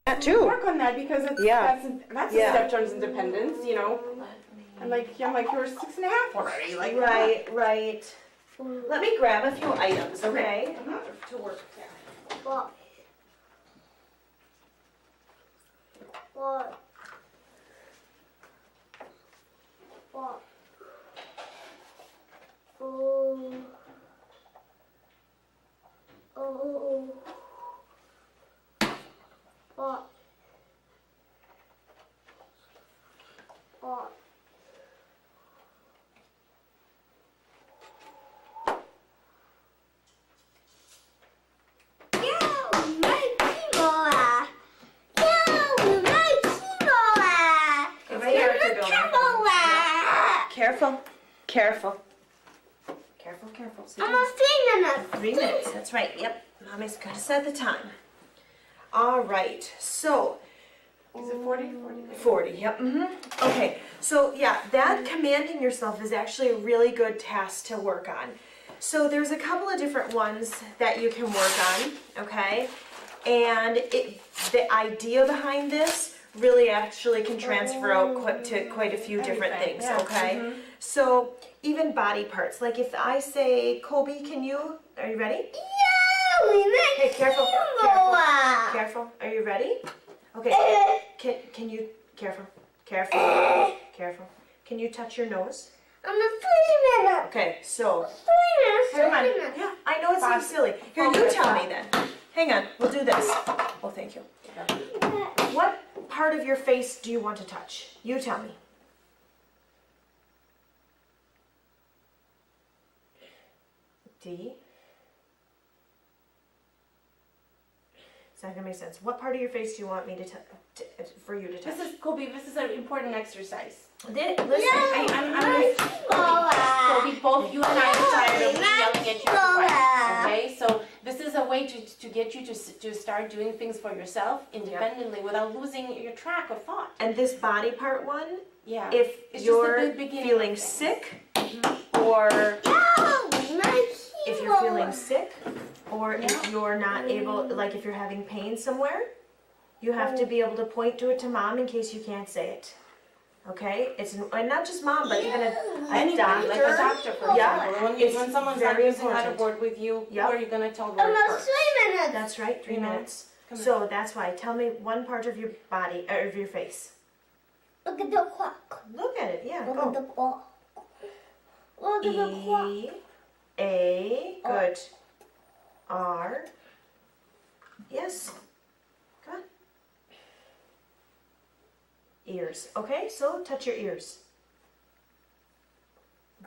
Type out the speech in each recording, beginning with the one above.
That too. work on that because it's, Yeah. that's Yeah. a step towards independence, you know. And I'm like, you're 6.5 already. Like, Right, right. Let me grab a few items, okay? To work there. What? What? What? Oh. Oh. What? What? Careful, careful. Careful, careful. See? Almost 3 minutes. 3 minutes, that's right. Yep, Mommy's gonna set the time. All right, so is it 40? 40, yep. Okay, so yeah, that commanding yourself is actually a really good task to work on. So there's a couple of different ones that you can work on, okay? And the idea behind this really actually can transfer out to quite a few different things, yeah. okay? So even body parts, like if I say, Kobe, are you ready? Yeah, we make Hey, careful, careful, careful. Are you ready? Okay, can you, careful, can you touch your nose? I'm a 3 minutes. Okay, so, 3 minutes. 3 minutes. yeah, I know it seems silly. Here, you tell me then. Hang on, we'll do this. Oh, thank you. What part of your face do you want to touch? You tell me. D. It's not gonna make sense. What part of your face do you want me for you to touch? This is, Kobe, this is an important exercise. Listen, Kobe, both you and I are tired of yelling at you twice, okay? So this is a way to get you to start doing things for yourself independently without losing your track of thought. and this body part one, Yeah. if It's you're just the beginning feeling of things. sick, or if you're feeling sick, or if you're not able, like if you're having pain somewhere, you have to be able to point to it to mom in case you can't say it. Okay? And not just mom, but even a Anybody, doctor. like a doctor, for Yeah, example. it's When someone's not very using important. Letterboard with you, Yep. who are you going to tell where it Almost hurts? 3 minutes. That's right, 3 You know, minutes. come So that's why. Tell me one part of your body, or of your face. Look at the clock. Look at it, yeah, Look at the go. clock. Look at the clock. E, A, good. R, yes, good. Ears, okay, so touch your ears.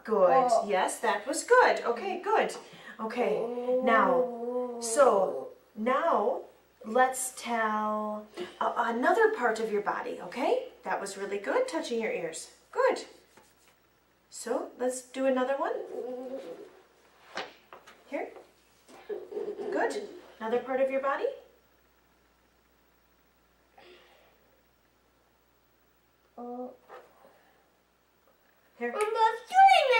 Good, Oh. yes, that was good, okay, good. Okay, now, so now let's tell another part of your body, okay? That was really good, touching your ears, good. So let's do another one. Here. Good. Another part of your body. Oh. Here. Almost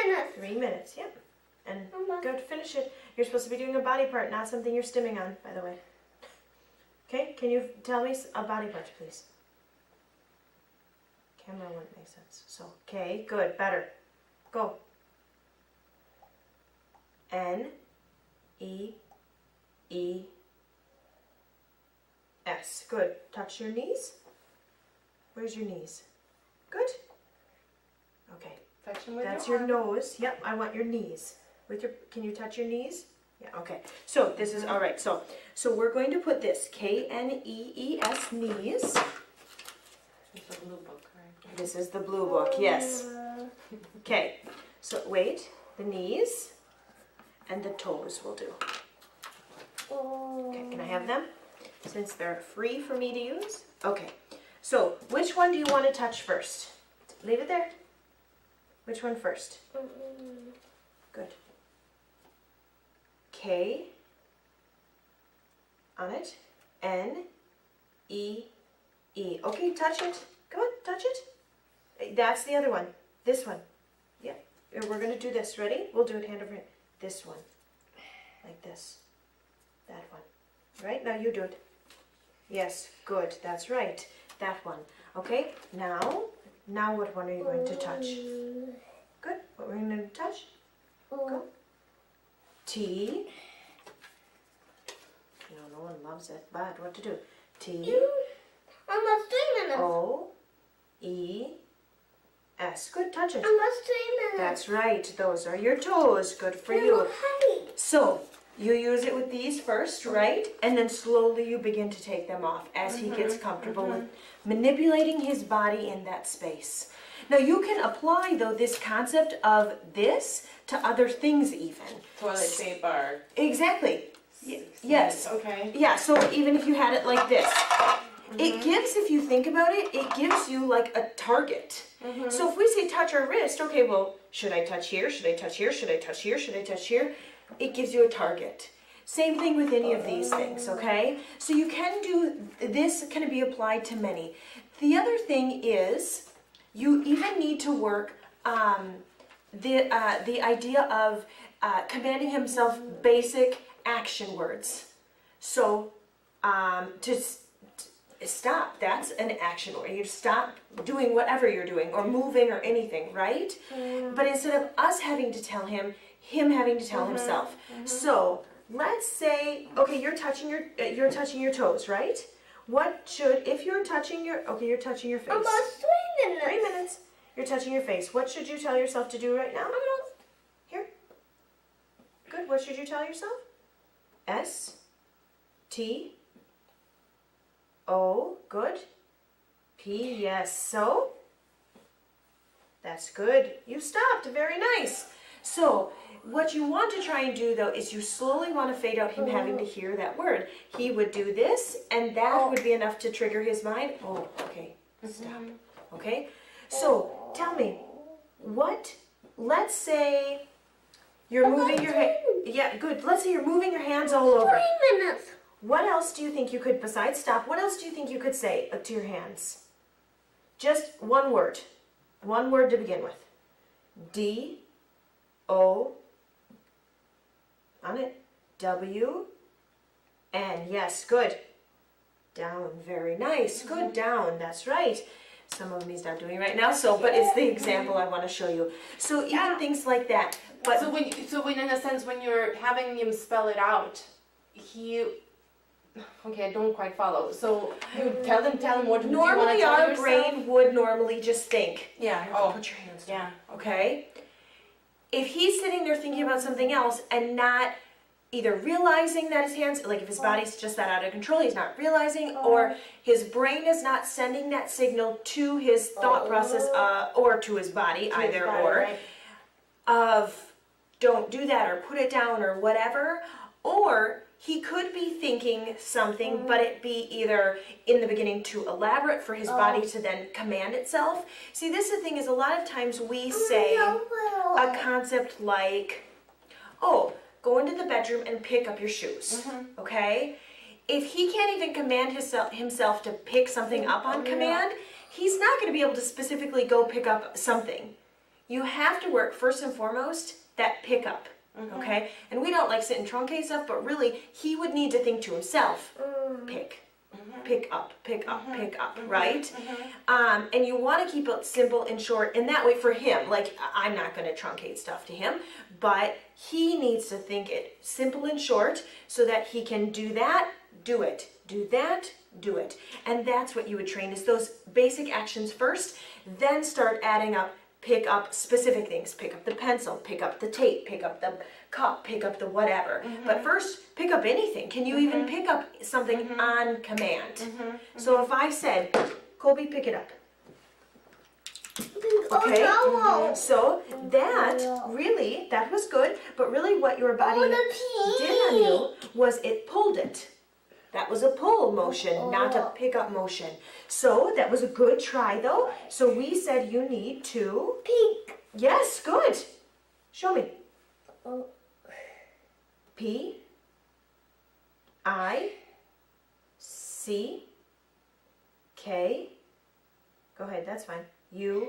3 minutes. 3 minutes, yep. And Almost. good, finish it. You're supposed to be doing a body part, not something you're stimming on, by the way. Okay, can you tell me a body part, please? Camera wouldn't make sense. So, okay, good, better. Go. N, E, E, S. Good. Touch your knees. Where's your knees? Good. Okay. Touch them with That's your your arm. nose. Yep, I want your knees. Can you touch your knees? Yeah, okay. So this is, all right, so we're going to put this, K-N-E-E-S, knees. It's a blue book, right? This is the blue book, yes. Okay, so wait, the knees and the toes will do. Okay, can I have them? Since they're free for me to use? Okay, so which one do you want to touch first? Leave it there. Which one first? Good. K on it. N, E, E. Okay, touch it. Come on, touch it. That's the other one. This one. Yeah. We're going to do this. Ready? We'll do it hand over hand. This one. Like this. That one. Right? Now you do it. Yes, good. That's right. That one. Okay, now what one are you going to touch? Good. What we're going to touch? Go. T. No one loves it, but what to do? T. Almost 3 minutes. O. E. S. Good. Touch it. Almost 3 minutes. That's right. Those are your toes. Good for you. So, you use it with these first, right? And then slowly you begin to take them off as he gets comfortable with manipulating his body in that space. Now you can apply, though, this concept of this to other things even. Toilet paper. Exactly. Yes. Okay. Yeah, so even if you had it like this, it gives, if you think about it, it gives you like a target. So if we say touch our wrist, okay, well, should I touch here? Should I touch here? Should I touch here? Should I touch here? It gives you a target. Same thing with any of these things, okay? So you can do, this can be applied to many. The other thing is, you even need to work the idea of commanding himself basic action words. So to stop, that's an action word. You stop doing whatever you're doing or moving or anything, right? But instead of us having to tell him having to tell himself. So let's say, okay, you're touching your toes, right? What should, if you're touching your, okay, you're touching your face. Almost 3 minutes. 3 minutes. You're touching your face. What should you tell yourself to do right now? Here. Good. What should you tell yourself? S. T. O. Good. P. Yes. So. That's good. You stopped. Very nice. So, what you want to try and do, though, is you slowly want to fade out him having to hear that word. He would do this, and that would be enough to trigger his mind. Oh, okay. Stop. Okay? So, tell me, let's say you're moving your hand. Yeah, good. Let's say you're moving your hands all over. 3 minutes. What else do you think you could, besides stop, what else do you think you could say to your hands? Just one word. One word to begin with. D. O. On it. W. N. Yes, good. Down. Very nice. Good. Down. That's right. Some of them he's not doing right now, but it's the example I want to show you. So even things like that. But So when in a sense, when you're having him spell it out, okay, I don't quite follow. So you tell him what do you want to normally tell our yourself? brain would normally just think. Yeah. Put your hands down. Yeah. Okay? If he's sitting there thinking about something else and not either realizing that his hands, like if his body's just that out of control, he's not realizing, or his brain is not sending that signal to his thought process or to his body, either or, right? of don't do that or put it down or whatever, or he could be thinking something, but it be either in the beginning too elaborate for his body to then command itself. See, this is the thing, is a lot of times we say a concept like, oh, go into the bedroom and pick up your shoes, okay? If he can't even command himself to pick something up on command, he's not going to be able to specifically go pick up something. You have to work first and foremost that pick up. Okay, and we don't like sit and truncate stuff, but really he would need to think to himself, pick up, right? And you want to keep it simple and short, and that way for him, like I'm not going to truncate stuff to him, but he needs to think it simple and short so that he can do that, do it, do that, do it. And that's what you would train, is those basic actions first, then start adding up. Pick up specific things. Pick up the pencil, pick up the tape, pick up the cup, pick up the whatever. But first, pick up anything. Can you even pick up something on command? So if I said, Colby, pick it up. Okay? So that really, that was good, but really what your body did on you was it pulled it. That was a pull motion, not a pick up motion. So that was a good try though. So we said you need to Pink. Yes, good. Show me. P I C K. Go ahead, that's fine. U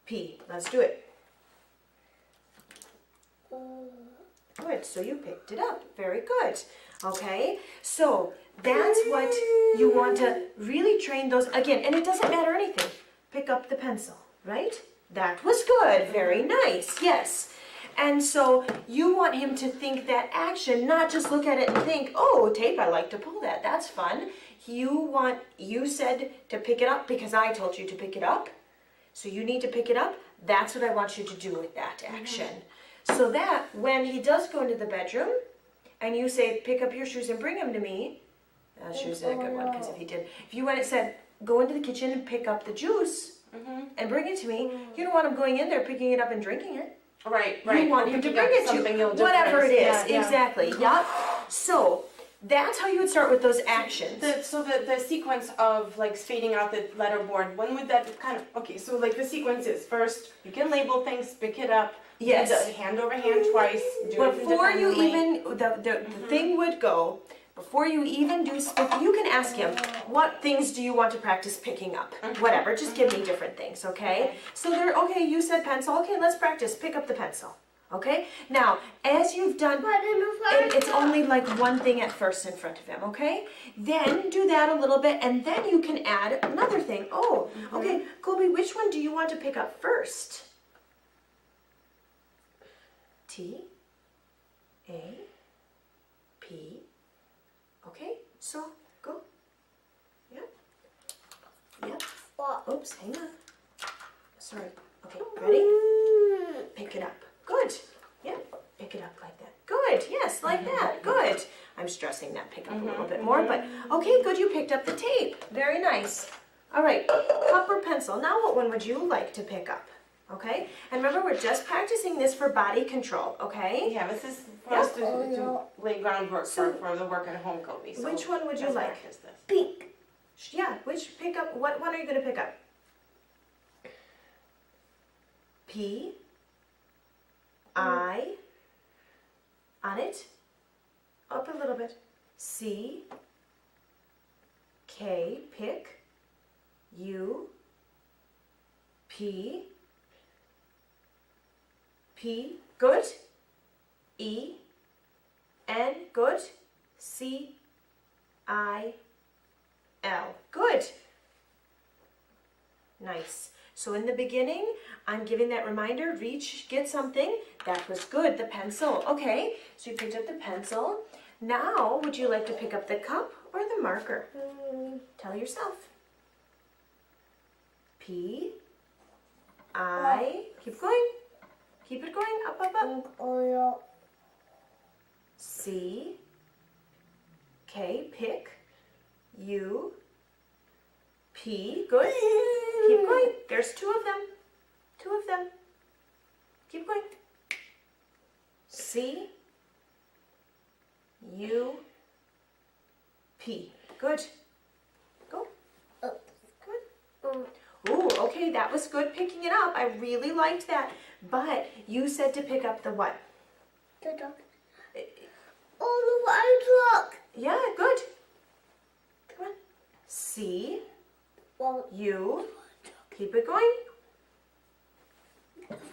P. Let's do it. Good. good. So you picked it up. Very good. Okay, so that's what you want to really train those, again, and it doesn't matter anything. Pick up the pencil, right? That was good. Very nice. Yes. And so you want him to think that action, not just look at it and think, oh, tape, I like to pull that. That's fun. You said to pick it up because I told you to pick it up. So you need to pick it up. That's what I want you to do with that action. So that when he does go into the bedroom and you say, pick up your shoes and bring them to me, shoes are a good one because if you went and said, go into the kitchen and pick up the juice and bring it to me, you don't want him going in there, picking it up and drinking it. Right. You want him to bring it to you, whatever it is. Exactly. Yep. So that's how you would start with those actions. So the sequence of like fading out the letterboard, when would that kind of, okay, so like the sequence is first, you can label things, pick it up, Yes. do the hand over hand twice, do it Before you independently. even, the thing would go, before you even do, you can ask him, what things do you want to practice picking up? Whatever, just give me different things, okay? So okay, you said pencil, okay, let's practice, pick up the pencil, okay? Now, as you've done, it's only like one thing at first in front of him, okay? Then do that a little bit, and then you can add another thing. Oh, okay, Colby, which one do you want to pick up first? T, A, P. Okay, so go. Yep. Yep. Oops, hang on. Sorry. Okay, ready? Pick it up. Good. Yep. Pick it up like that. Good. Yes, like that. Good. I'm stressing that pick up a little bit more, but okay, good. You picked up the tape. Very nice. All right, cup or pencil. Now what one would you like to pick up? Okay, and remember we're just practicing this for body control, okay? Yeah, this is for us to lay groundwork for the work at home, Kobe. So which one would you like? Practice this. Pink. Yeah, what one are you going to pick up? P, I, on it, up a little bit, C, K, pick, U, P, good, E, N, good, C, I, L, good. Nice. So in the beginning, I'm giving that reminder, reach, get something. That was good, the pencil. Okay, so you picked up the pencil. Now, would you like to pick up the cup or the marker? Tell yourself. P, I, keep going. Keep it going, up, up, up. C, K, pick, U, P, good. Keep going. There's two of them. Two of them. Keep going. C, U, P. Good. Go. Good. Ooh, okay, that was good picking it up. I really liked that. But you said to pick up the what? The dog. Oh, the white rock. Yeah, good. Come on. C, U, keep it going.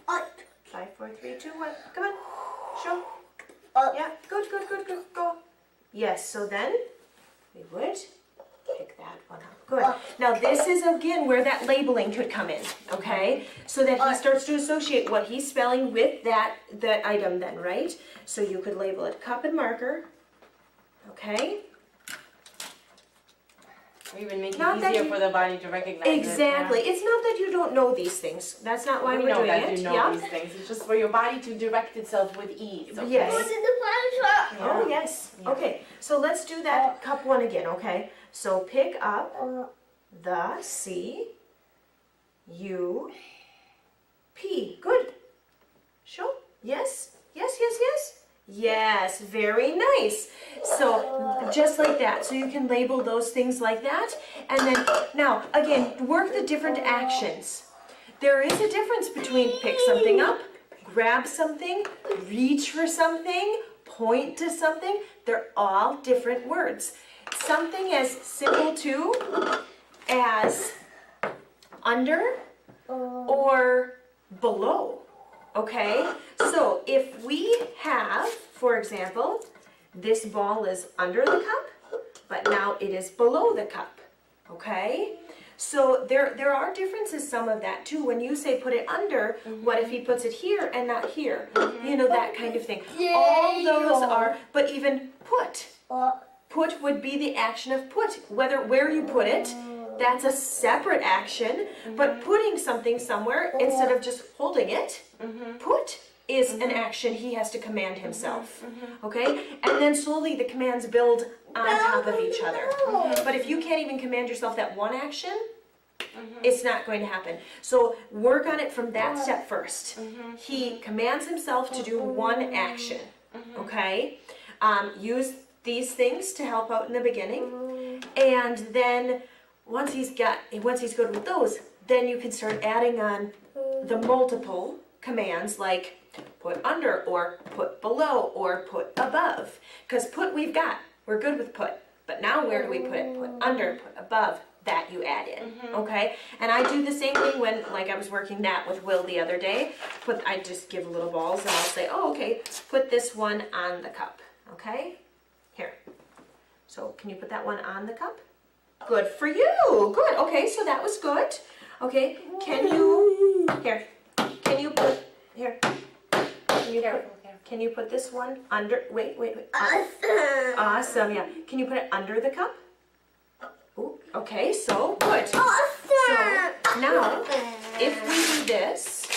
5, 4, 3, 2, 1. Come on. Show. Yeah, good, good, good, good. Go. Yes, so then we would pick that one up. Good. Now this is again where that labeling could come in, okay? So that he starts to associate what he's spelling with that item then, right? So you could label it cup and marker, okay? Or even make Not it that easier you- for the body to recognize Exactly. it. It's not that you don't know these things. That's not why We we're know doing that it. you know Yeah. these things. It's just for your body to direct itself with ease. Okay? Yes. What's in the white rock? Oh, yes. Yeah. Okay, so let's do that cup one again, okay? So pick up the C, U, P. Good. Show. Yes. Yes, yes, yes. Yes, very nice. So just like that. So you can label those things like that. And then, now, again, work the different actions. There is a difference between pick something up, grab something, reach for something, point to something. They're all different words. Something as simple too as under or below. Okay? So if we have, for example, this ball is under the cup, but now it is below the cup, okay? So there are differences, some of that too. When you say put it under, what if he puts it here and not here? You know, that kind of thing. All those are, but even put. Put would be the action of put. Where you put it, that's a separate action, but putting something somewhere instead of just holding it, put is an action he has to command himself, okay? And then slowly the commands build on top of each other. But if you can't even command yourself that one action, it's not going to happen. So work on it from that step first. He commands himself to do one action, okay? Use these things to help out in the beginning, and then once he's good with those, then you can start adding on the multiple commands like put under or put below or put above. Because put we've got, we're good with put, but now where do we put it? Put under, put above, that you add in, okay? And I do the same thing when, like I was working that with Will the other day, I just give little balls and I'll say, oh, okay, put this one on the cup, okay? Here. So can you put that one on the cup? Good for you. Good. Okay, so that was good. Okay, can you put this one under, wait. Awesome, yeah. Can you put it under the cup? Ooh, okay, so good. Awesome. So now, if we do this,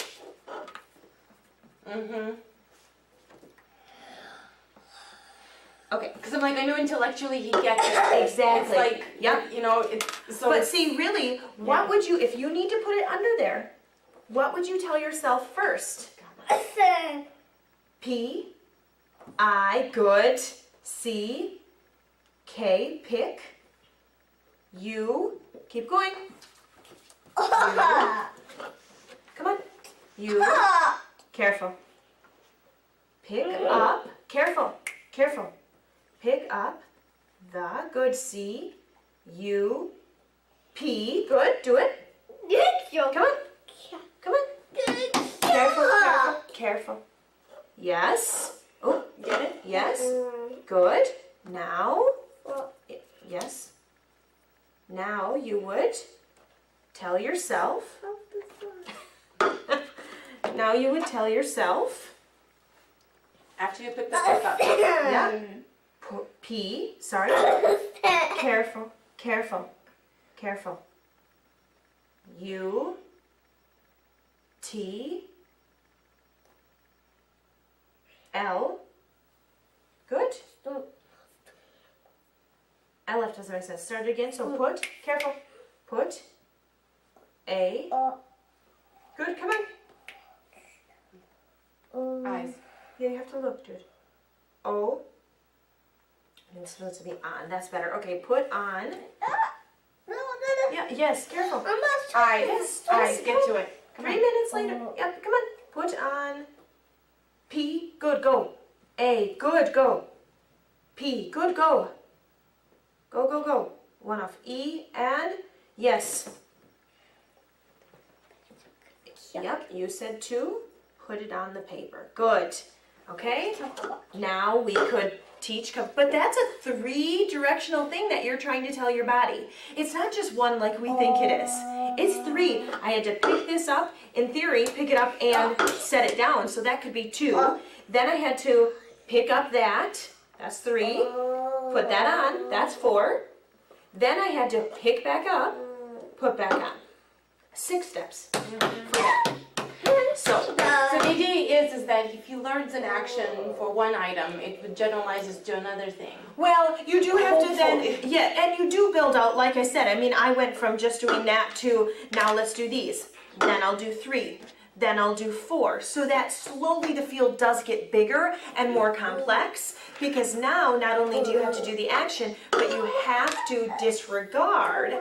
okay. Because I'm like, I know intellectually he gets it. Exactly. It's like, Yep. you know, it's so. But see, really, what would you, if you need to put it under there, what would you tell yourself first? P, I, good, C, K, pick, U, keep going. Come on. U, careful. Pick up, careful. Pick up the, good, C, U, P, good, do it. Come on. Careful. Yes. Oh, get it? Yes. Good. Now, yes. Now you would tell yourself. After you pick the pick up. Yeah. P, sorry. Careful. U, T, L, good. I left as I said. Start again. So put, careful. Put, A, good. Come on. Eyes. Yeah, you have to look, dude. O, and it's supposed to be on. That's better. Okay, put on. Yeah. Yes. Careful. Eyes. Eyes. Get to it. 3 minutes later. Yep. Come on. Put on. P, good, go. A, good, go. P, good, go. Go. One off. E, and yes. Yep, you said 2. Put it on the paper. Good. Okay? Now we could teach, but that's a 3-directional thing that you're trying to tell your body. It's not just one like we think it is. It's 3. I had to pick this up, in theory, pick it up and set it down. So that could be 2. Then I had to pick up that's 3. Put that on, that's 4. Then I had to pick back up, put back on. 6 steps for that. So the idea is that if he learns an action for one item, it generalizes to another thing. well, you do have to then, and you do build out, like I said, I mean, I went from just doing that to now let's do these. Then I'll do 3. Then I'll do 4. So that slowly the field does get bigger and more complex, because now not only do you have to do the action, but you have to disregard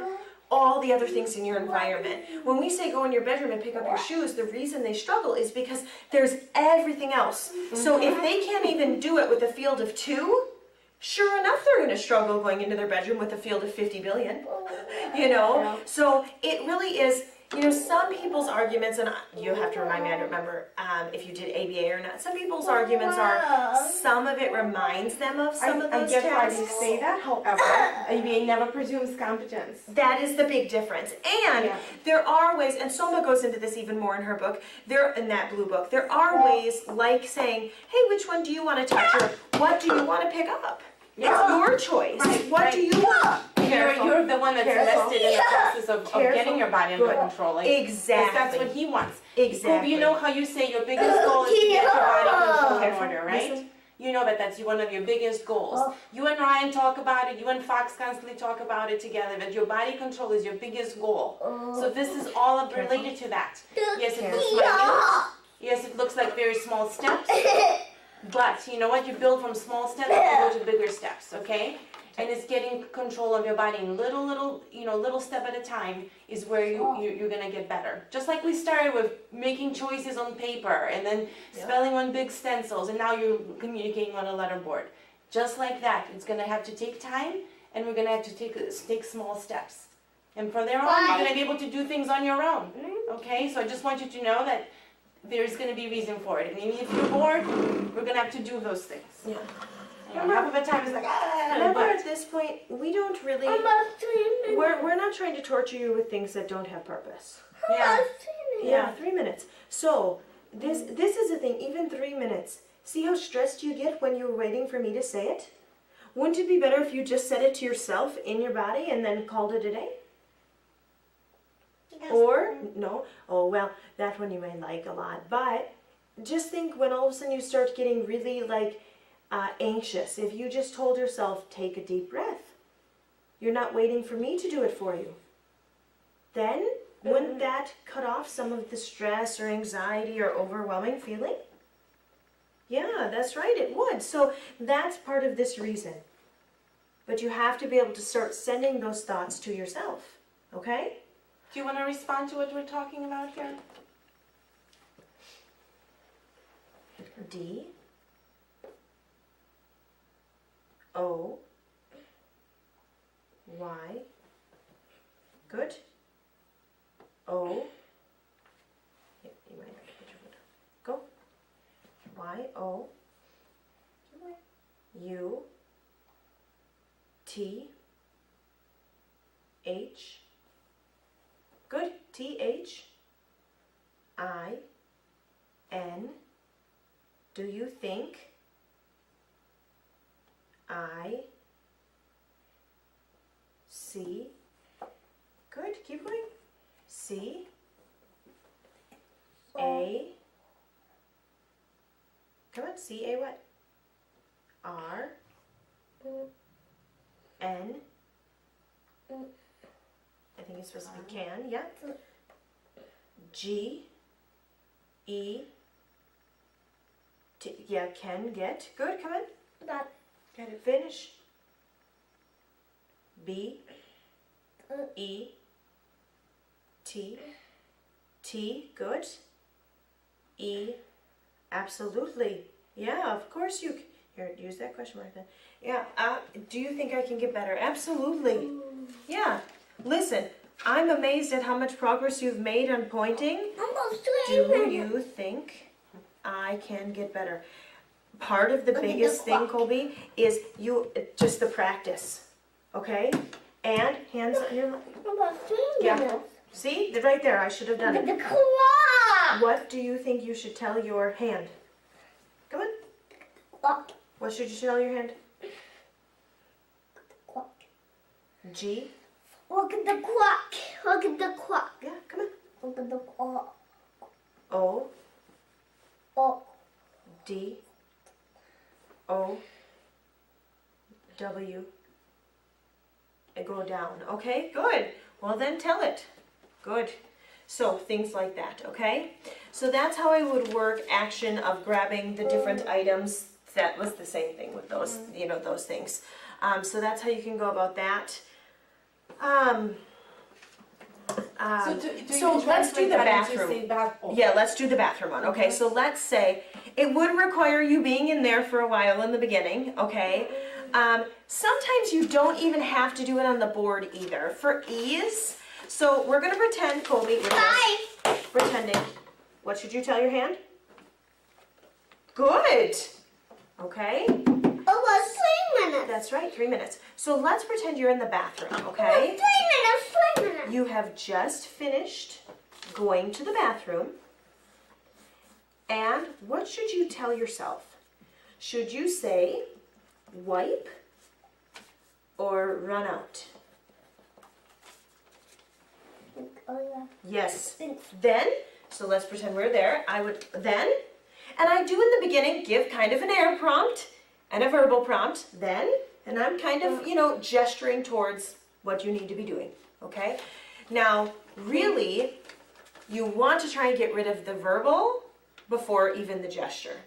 all the other things in your environment. When we say go in your bedroom and pick up your shoes, the reason they struggle is because there's everything else. So if they can't even do it with a field of 2, sure enough they're going to struggle going into their bedroom with a field of 50 billion. You know? So it really is, You know, some people's arguments, and you have to remind me, I don't remember if you did ABA or not. Some people's arguments are some of it reminds them of some of those I get why tasks. they say that, however, ABA never presumes competence. That is the big difference. And there are ways, and Soma goes into this even more in her book, in that blue book, there are ways like saying, hey, which one do you want to touch, or what do you want to pick up? It's your choice. Right, what do you want? You're the one that's invested in the process of getting your body under control. Like, Exactly. that's what he wants. Exactly. You know how you say your biggest goal is to get your body control in order, right? Listen. You know that's one of your biggest goals. You and Ryan talk about it, you and Fox constantly talk about it together, that your body control is your biggest goal. So this is all related to that. Yes, it looks minute. Yes, it looks like very small steps. But you know what? You build from small steps, you go to bigger steps, okay? And it's getting control of your body in little step at a time is where you're gonna get better. Just like we started with making choices on paper and then spelling on big stencils, and now you're communicating on a letterboard. Just like that, it's gonna have to take time, and we're gonna have to take small steps. And from there on, you're gonna be able to do things on your own. Okay? So I just want you to know that there's going to be a reason for it. And even if you're bored, we're going to have to do those things. Yeah. Half of the time it's like, Remember, at this point, we don't really, we're not trying to torture you with things that don't have purpose. Yeah. 3 minutes. So, this is the thing, even 3 minutes. See how stressed you get when you're waiting for me to say it? Wouldn't it be better if you just said it to yourself in your body and then called it a day? Or, no, oh well, that one you may like a lot, but just think when all of a sudden you start getting really anxious, if you just told yourself, take a deep breath. You're not waiting for me to do it for you. Then, wouldn't that cut off some of the stress or anxiety or overwhelming feeling? Yeah, that's right, it would. So that's part of this reason. But you have to be able to start sending those thoughts to yourself, okay? Do you want to respond to what we're talking about here? D O Y. Good. O. Yeah, you might have to put your foot down. Go. Y O U T H. Good. T H I N. Do you think? I C. Good. Keep going. C A. Come on. C A what? R N. I think it's supposed to be can. Yeah. G E. Yeah, can get. Good. Come on. Get it. Finish. B E T T. Good. E. Absolutely. Yeah, of course you. Here, use that question mark then. Yeah. Do you think I can get better? Absolutely. Yeah. Listen, I'm amazed at how much progress you've made on pointing. Do you think I can get better? Part of the biggest thing, Colby, is just the practice. Okay? And hands on your lap. Yeah. See? Right there. I should have done it. What do you think you should tell your hand? Come on. What should you tell your hand? G. Look at the clock. Look at the clock. Yeah, come on. Look at the clock. O. Oh. D. O. W. And go down. Okay, good. Well, then tell it. Good. So things like that, okay? So that's how I would work action of grabbing the different items. That was the same thing with those, those things. So that's how you can go about that. So let's do the bathroom. Yeah, let's do the bathroom one. Okay, so let's say it would require you being in there for a while in the beginning, okay? Sometimes you don't even have to do it on the board either. For ease, So we're gonna pretend, Colby, with this. Pretending. What should you tell your hand? Good. Okay. Oh, 3 minutes. That's right, 3 minutes. So let's pretend you're in the bathroom, okay? 3 minutes. You have just finished going to the bathroom. And what should you tell yourself? Should you say, wipe or run out? Oh, yeah. Yes. Then, so let's pretend we're there. I would then, and I do in the beginning give kind of an air prompt and a verbal prompt. Then, and I'm kind of, gesturing towards what you need to be doing. Okay? Now, really, you want to try and get rid of the verbal before even the gesture.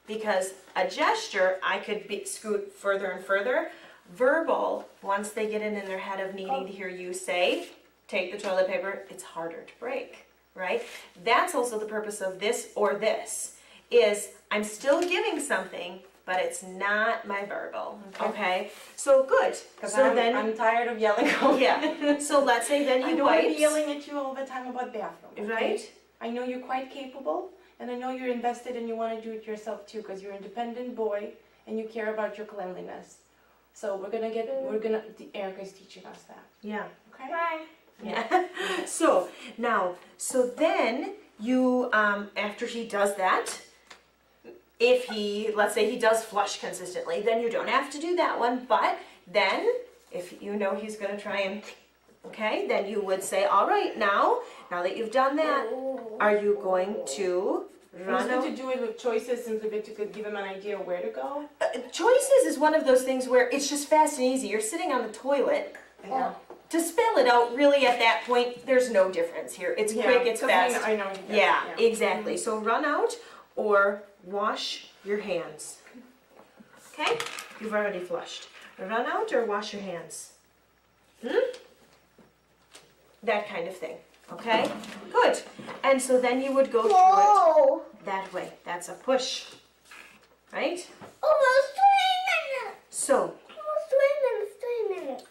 Because a gesture, I could scoot further and further. Verbal, once they get in their head of needing to hear you say, take the toilet paper, it's harder to break, right? That's also the purpose of this or this, is I'm still giving something, but it's not my verbal, okay? So good. So I'm tired of yelling over yeah. So let's say then I you don't want to wiped. be yelling at you all the time about bathroom, okay? Right? I know you're quite capable, and I know you're invested and you want to do it yourself too, because you're an independent boy and you care about your cleanliness. So Erica's teaching us that. Yeah. Okay? Bye. Yeah. So then you, after he does that, if let's say he does flush consistently, then you don't have to do that one. But then, if you know he's going to try and, okay, then you would say, all right, now that you've done that, are you going to run I'm out? going to do it with choices simply to give him an idea where to go. Choices is one of those things where it's just fast and easy. You're sitting on the toilet. Yeah. To spell it out, really at that point, there's no difference here. It's quick, it's fast. I know. Yeah, exactly. So run out or wash your hands. Okay? You've already flushed. Run out or wash your hands. That kind of thing. Okay? Good. And so then you would go through it that way. That's a push. Right? Almost 3 minutes. So, Almost 3 minutes.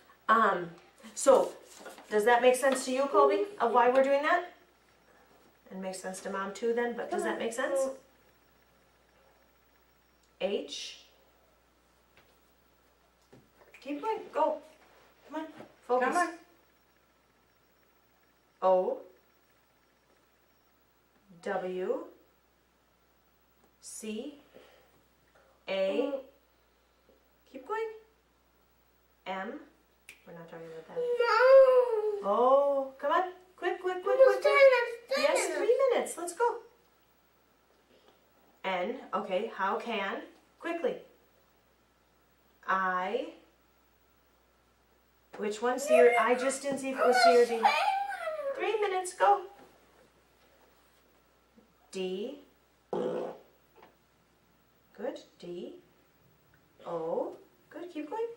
So, does that make sense to you, Colby, of why we're doing that? And makes sense to Mom too then, but does that make sense? H. Keep going, go. Come on, focus. Come on. O. W. C. A. Keep going. M. We're not talking about that. No. Oh, come on. Quick. Almost 3 minutes. Yes, 3 minutes. Let's go. N. Okay, how can? Quickly. I. Which one's C or I just didn't see if it was C or D. 3 minutes, go. D. Good. D. O. Good, keep going.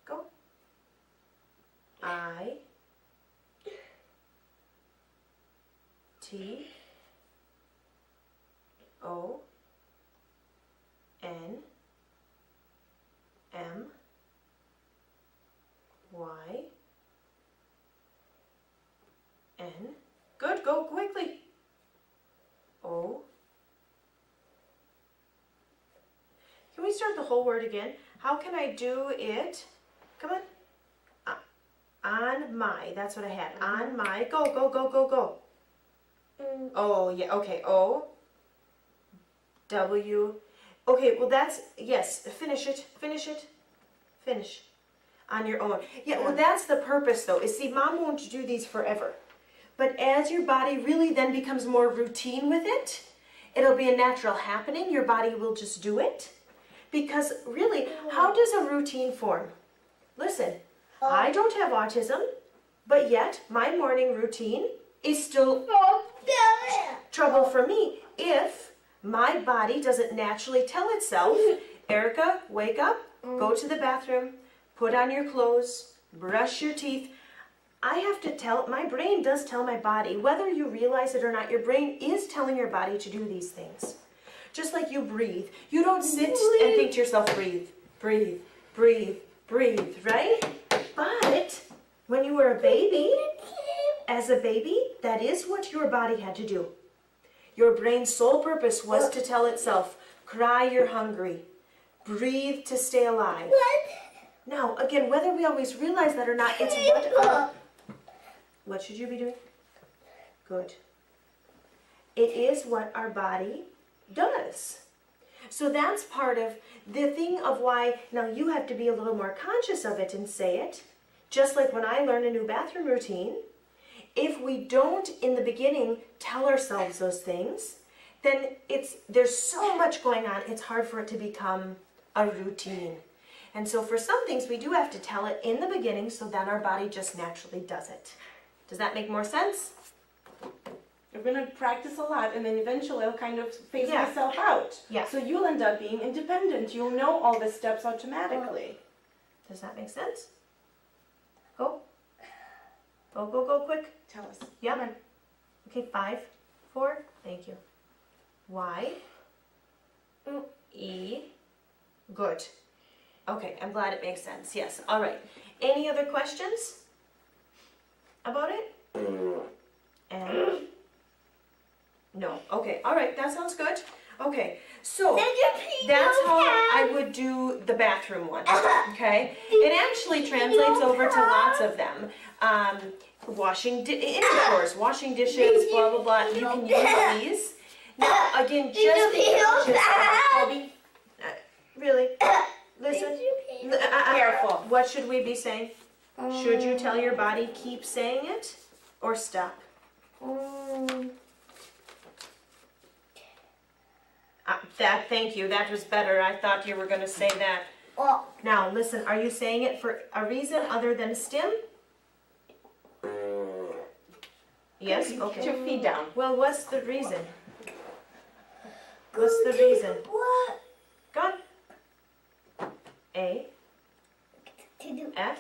Go. I. T. O. N. M. Y. N. Good, go quickly. O. Can we start the whole word again? How can I do it? Come on. On my, that's what I had. On my, go. Oh, yeah, okay. O. W. Okay, well that's, yes, finish it. Finish. On your own. Yeah, well that's the purpose though, is see, Mom won't do these forever. But as your body really then becomes more routine with it, it'll be a natural happening. Your body will just do it. Because really, how does a routine form? Listen, I don't have autism, but yet my morning routine is still trouble for me if my body doesn't naturally tell itself, Erica, wake up, go to the bathroom, put on your clothes, brush your teeth. I have to tell, my brain does tell my body, whether you realize it or not, your brain is telling your body to do these things. Just like you breathe. You don't sit and think to yourself, breathe, right? But When you were a baby, as a baby, that is what your body had to do. Your brain's sole purpose was to tell itself, cry, you're hungry. Breathe to stay alive. Now, again, whether we always realize that or not, it's what should you be doing? Good. It is what our body does. So that's part of the thing of why, now you have to be a little more conscious of it and say it. Just like when I learn a new bathroom routine, if we don't in the beginning tell ourselves those things, then there's so much going on, it's hard for it to become a routine. And so for some things we do have to tell it in the beginning so then our body just naturally does it. Does that make more sense? You're going to practice a lot and then eventually it'll kind of phase Yeah. itself out. Yeah. So you'll end up being independent. You'll know all the steps automatically. Does that make sense? Go. Go, go, go, quick. Tell us. Yeah. Come on. Okay, 5, 4, thank you. Y, E, good. Okay, I'm glad it makes sense. Yes, all right. Any other questions about it? And no. Okay, all right, that sounds good. Okay, so that's how I would do the bathroom one. Okay, it actually translates over to lots of them. Washing chores, washing dishes, blah blah blah. You can use these. Now again, just be conscious. Kobe, really, listen. Careful. What should we be saying? Should you tell your body keep saying it or stop? Thank you. That was better. I thought you were going to say that. Now listen. Are you saying it for a reason other than stim? Yes. Put Okay. your feet down. Well, what's the reason? What's the reason? What? Go on. A, To do. F.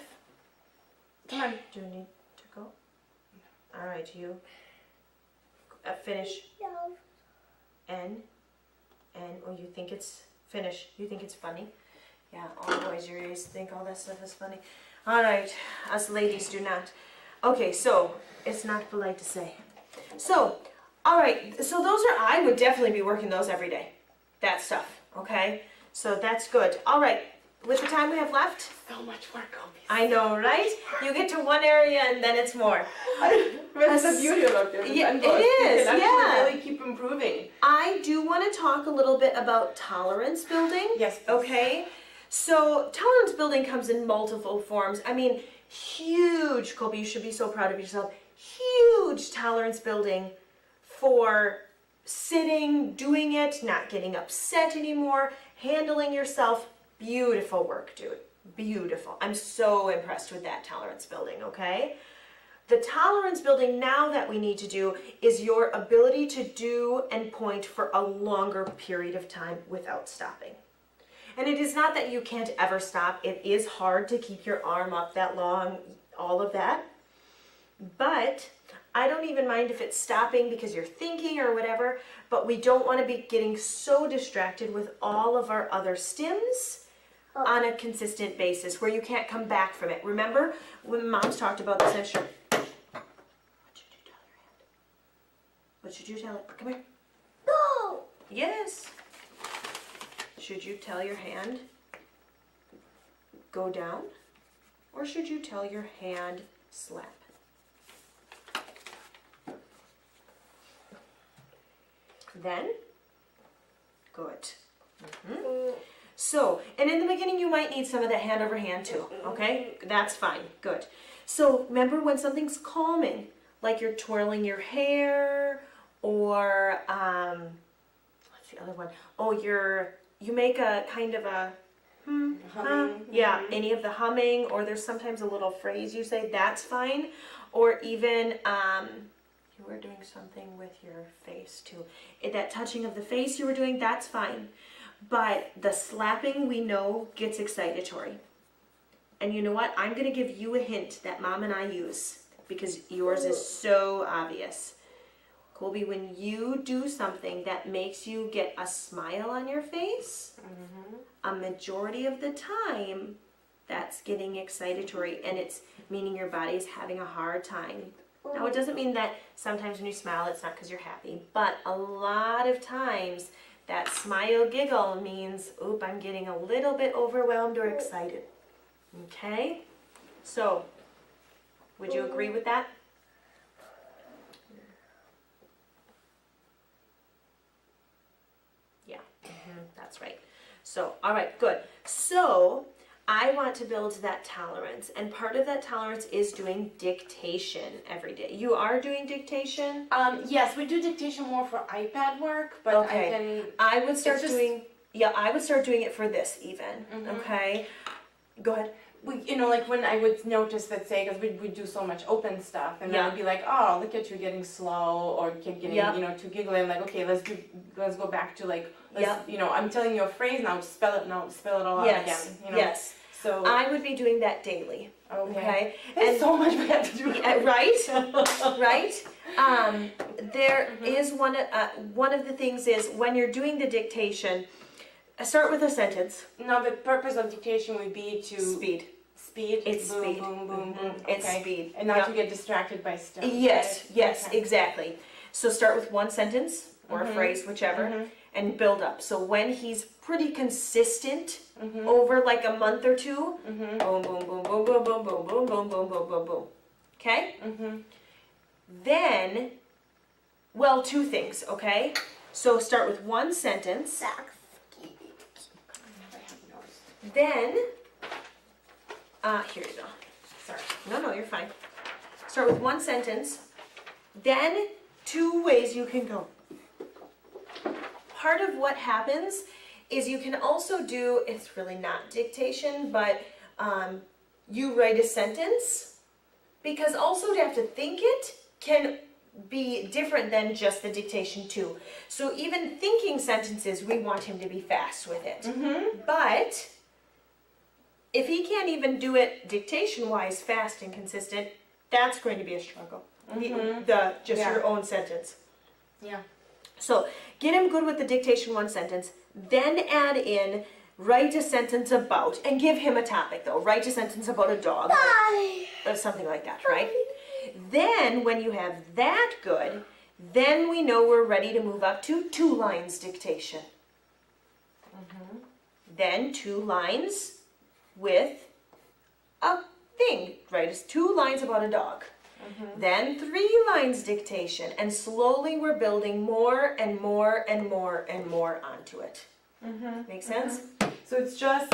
Come on. Do you need to go? All right, you finish. No. N. Oh, you think it's finish. You think it's funny. Yeah, all boys your ears think all that stuff is funny. All right, us ladies do not. Okay, so it's not polite to say. So, all right, so those are, I would definitely be working those every day. That stuff, okay? So that's good. All right, with the time we have left, So much work, Kobe. I know, right? You get to one area and then it's more. That's the beauty of it. Yeah, it is, You can yeah. actually really keep improving. I do want to talk a little bit about tolerance building. Yes. Okay. So tolerance building comes in multiple forms. I mean, huge, Colby, you should be so proud of yourself. Huge tolerance building for sitting, doing it, not getting upset anymore, handling yourself. Beautiful work, dude. Beautiful. I'm so impressed with that tolerance building, okay? The tolerance building now that we need to do is your ability to do and point for a longer period of time without stopping. And it is not that you can't ever stop. It is hard to keep your arm up that long, all of that. But I don't even mind if it's stopping because you're thinking or whatever, but we don't want to be getting so distracted with all of our other stims on a consistent basis where you can't come back from it. Remember when Mom's talked about this, I'm sure. What should you tell it? Come here. No. Yes. Should you tell your hand go down? Or should you tell your hand slap? Then, good. So, and in the beginning you might need some of that hand over hand too, okay? That's fine, good. So remember when something's calming, like you're twirling your hair, or, what's the other one? Oh, you make a kind of a, Humming. yeah, any of the humming, or there's sometimes a little phrase you say, that's fine. Or even, you were doing something with your face too. That touching of the face you were doing, that's fine. But the slapping we know gets excitatory. And you know what? I'm going to give you a hint that Mom and I use because yours is so obvious. Colby, when you do something that makes you get a smile on your face, a majority of the time, That's getting excitatory, and it's meaning your body is having a hard time. Now, it doesn't mean that sometimes when you smile, it's not because you're happy, but a lot of times that smile giggle means, oop, I'm getting a little bit overwhelmed or excited. Okay? So, would you agree with that? Yeah, that's right. So, all right, good. So, I want to build that tolerance, and part of that tolerance is doing dictation every day. You are doing dictation? Yes, we do dictation more for iPad work, but Okay. I would start just- doing, yeah, I would start doing it for this even, okay? Go ahead. like when I would notice that, say, because we do so much open stuff, and then I'd be like, oh, look at you getting slow, or keep getting, too giggly. I'm like, okay, let's go back to like, I'm telling you a phrase now, spell it all out again. Yes. So I would be doing that daily. Okay. There's so much we have to do. Right? Right? There is one of the things is when you're doing the dictation, start with a sentence. No, the purpose of dictation would be to Speed. It's boom, speed. boom, boom, boom. It's speed. And not to get distracted by stuff. Yes, right? yes, Okay. exactly. So start with one sentence or a phrase, whichever, and build up. So when he's pretty consistent over like a month or two, boom, boom, boom, boom, boom, boom, boom, boom, boom, boom, boom, boom, boom. Okay? Then, well, two things, okay? So start with one sentence. Then, here you go. Sorry. No, you're fine. Start with one sentence, then two ways you can go. Part of what happens is you can also do, it's really not dictation, but you write a sentence, because also to have to think it can be different than just the dictation too. So even thinking sentences, we want him to be fast with it. But if he can't even do it dictation-wise, fast and consistent, that's going to be a struggle. Your own sentence. Yeah. So get him good with the dictation one sentence, then add in, write a sentence about, and give him a topic though. Write a sentence about a dog, or something like that, right? Then when you have that good, then we know we're ready to move up to 2 lines dictation. Then 2 lines with a thing, right? It's 2 lines about a dog. Then 3 lines dictation, and slowly we're building more and more and more and more onto it. Make sense? So it's just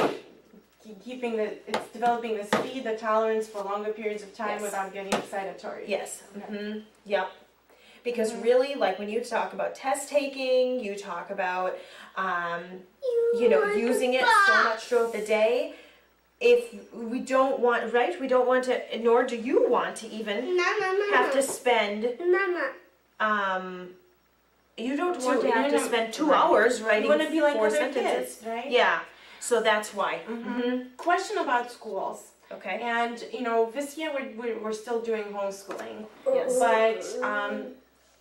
it's developing the speed, the tolerance for longer periods of time Yes. without getting excitatory. Yes. Yep. Because really, like when you talk about test taking, you talk about, using it so much throughout the day. If we don't want, right? We don't want to, nor do you want to even have to spend. You don't want to have to spend 2 hours writing You want to be like 4 other sentences. kids, right? Yeah. So that's why. Question about schools. Okay. And this year we're still doing homeschooling. Yes. But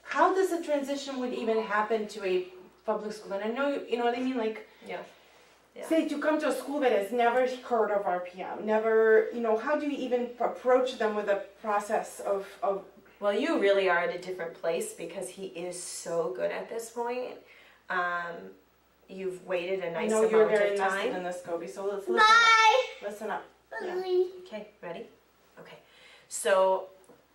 how does the transition would even happen to a public school? And I know you know what I mean, like. Yeah. Say to come to a school that has never heard of RPM, never, how do you even approach them with a process of Well, you really are at a different place because he is so good at this point. You've waited a nice I know amount you're very of invested time. in this, Kobe, so let's listen up. Okay, ready? Okay. So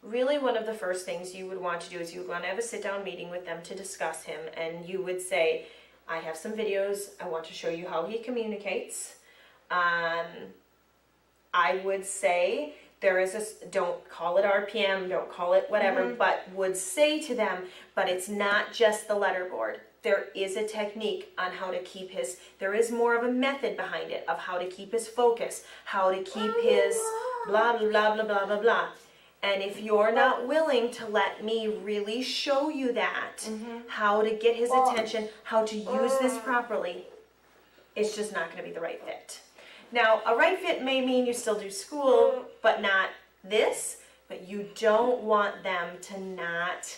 really one of the first things you would want to do is you would want to have a sit-down meeting with them to discuss him, and you would say, I have some videos. I want to show you how he communicates. I would say don't call it RPM, don't call it whatever, but would say to them, but it's not just the letterboard. There is a technique on how to keep there is more of a method behind it of how to keep his focus, how to keep his blah, blah, blah, blah, blah, blah, blah. And if you're not willing to let me really show you that, how to get his attention, how to use this properly, it's just not going to be the right fit. Now, a right fit may mean you still do school, but not this, but you don't want them to not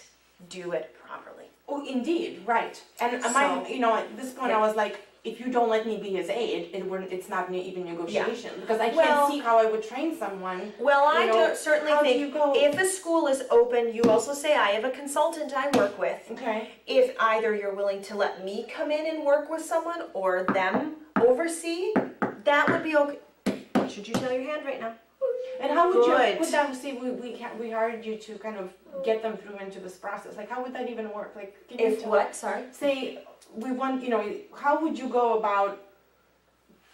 do it properly. Oh, indeed, right. And So- at this point I was like, if you don't let me be his aide, it's not even negotiation, because I Well- can't see how I would train someone. Well, I You know, do certainly how do think you go- if a school is open, you also say, I have a consultant I work with. Okay. If either you're willing to let me come in and work with someone or them oversee, that would be okay. Should you show your hand right now? And how would Good. you put that, say we hired you to kind of get them through into this process, like how would that even work? Like, can you If tell- what, sorry? Say, we want, how would you go about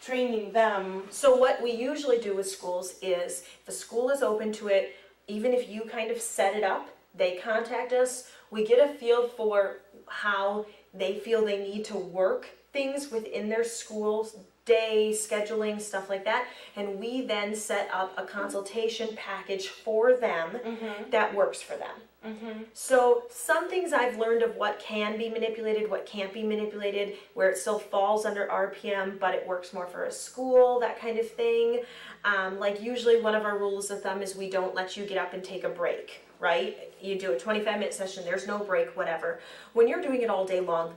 training them? So what we usually do with schools is, if the school is open to it, even if you kind of set it up, they contact us, we get a feel for how they feel they need to work things within their school's day, scheduling, stuff like that, and we then set up a consultation package for them that works for them. So some things I've learned of what can be manipulated, what can't be manipulated, where it still falls under RPM, but it works more for a school, that kind of thing. Like usually one of our rules of thumb is we don't let you get up and take a break, right? You do a 25-minute session, there's no break, whatever. When you're doing it all day long,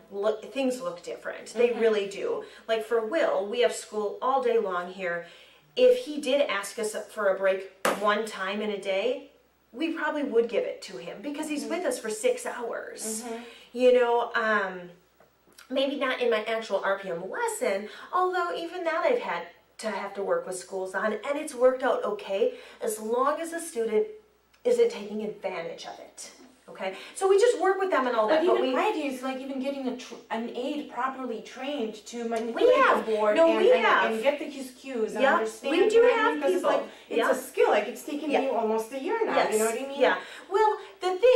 things look different. They really do. Like for Will, we have school all day long here. If he did ask us for a break one time in a day, we probably would give it to him because he's with us for 6 hours. Maybe not in my actual RPM lesson, although even that I've had to have to work with schools on, and it's worked out okay as long as the student isn't taking advantage of it. Okay, so we just work with them and all that. But even my idea is like even getting an aide properly trained to manipulate have. the board No, and, we and, have. and get the cues and Yeah, understand. we do you know what I have mean? 'Cause people. It's, like, it's Yeah. a skill. Like it's taken Yeah. me almost a year now. Yes. You know what I mean? Yeah. Well,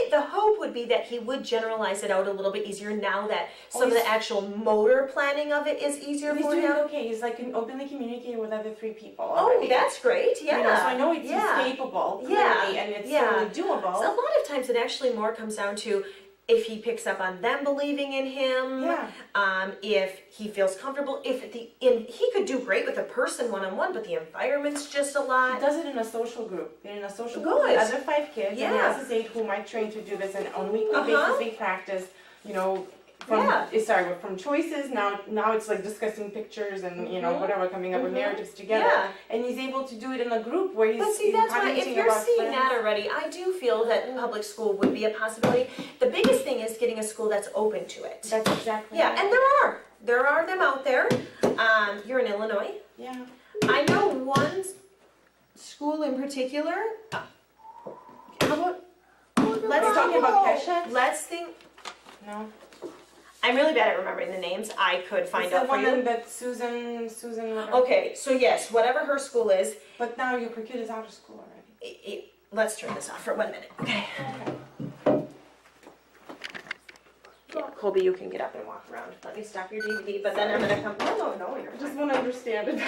the hope would be that he would generalize it out a little bit easier now that some of the he's- actual motor planning of it is easier He's for doing him. okay. He's like openly communicating with other 3 people. Oh, already. that's great. Yeah. You know, so I know he's yeah. capable, clearly, Yeah. and it's Yeah. totally doable. So a lot of times it actually more comes down to if he picks up on them believing in him, Yeah. if he feels comfortable, he could do great with a person one-on-one, but the environment's just a He lot. does it in a social group. They're in a social group Good. with other 5 kids. And he Yeah. has his aide who might train to do this, and on a weekly Uh-huh. basis they practice. Yeah. From choices. Now it's like discussing pictures and whatever, coming up with narratives together. Yeah. And he's able to do it in a group where he's But see, that's why if commenting you're about seeing friends. that already, I do feel that public school would be a possibility. The biggest thing is getting a school that's open to it. That's exactly. Yeah, right. and there are them out there. You're in Illinois. Yeah. I know one school in particular. How about Let's talk about Kesha. let's think. No. I'm really bad at remembering the names. I could find It's out the for one you. that Susan. Whatever. Okay, so yes, whatever her school is, But now your kid is out of school already. let's turn this off for 1 minute. Okay. Yeah, Colby, you can get up and walk around. Let me stop your DVD, but then I'm gonna come. No, I just want to understand it.